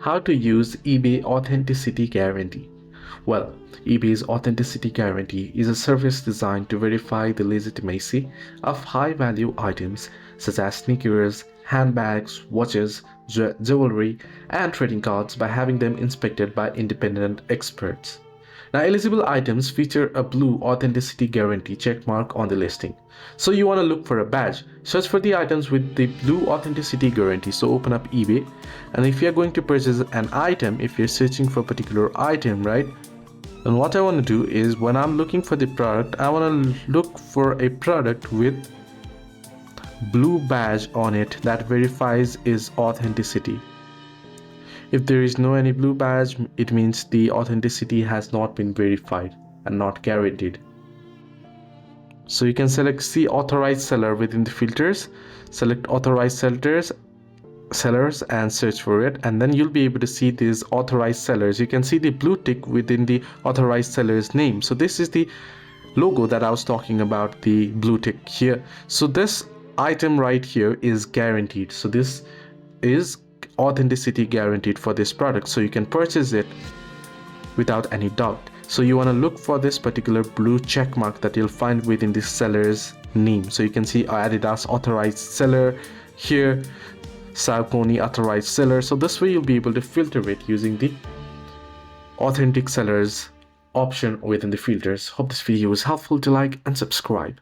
How to use eBay Authenticity Guarantee. Well, eBay's Authenticity Guarantee is a service designed to verify the legitimacy of high-value items such as sneakers, handbags, watches, jewelry, and trading cards by having them inspected by independent experts. Now, eligible items feature a blue authenticity guarantee checkmark on the listing. So you want to look for a badge. Search for the items with the blue authenticity guarantee. So open up eBay, and if you're going to purchase an item, if you're searching for a particular item, right? And what I want to do is when I'm looking for the product, I want to look for a product with blue badge on it that verifies its authenticity. If there is no any blue badge, it means the authenticity has not been verified and not guaranteed. So you can select see authorized seller within the filters, select authorized sellers and search for it, and then you'll be able to see these authorized sellers. You can see the blue tick within the authorized seller's name. So this is the logo that I was talking about, the blue tick here. So this item right here is guaranteed. So this is authenticity guaranteed for this product, so you can purchase it without any doubt. So you want to look for this particular blue check mark that you'll find within the seller's name. So you can see Adidas authorized seller here, Saucony authorized seller. So this way you'll be able to filter it using the authentic sellers option within the filters. Hope this video was helpful. To like and subscribe.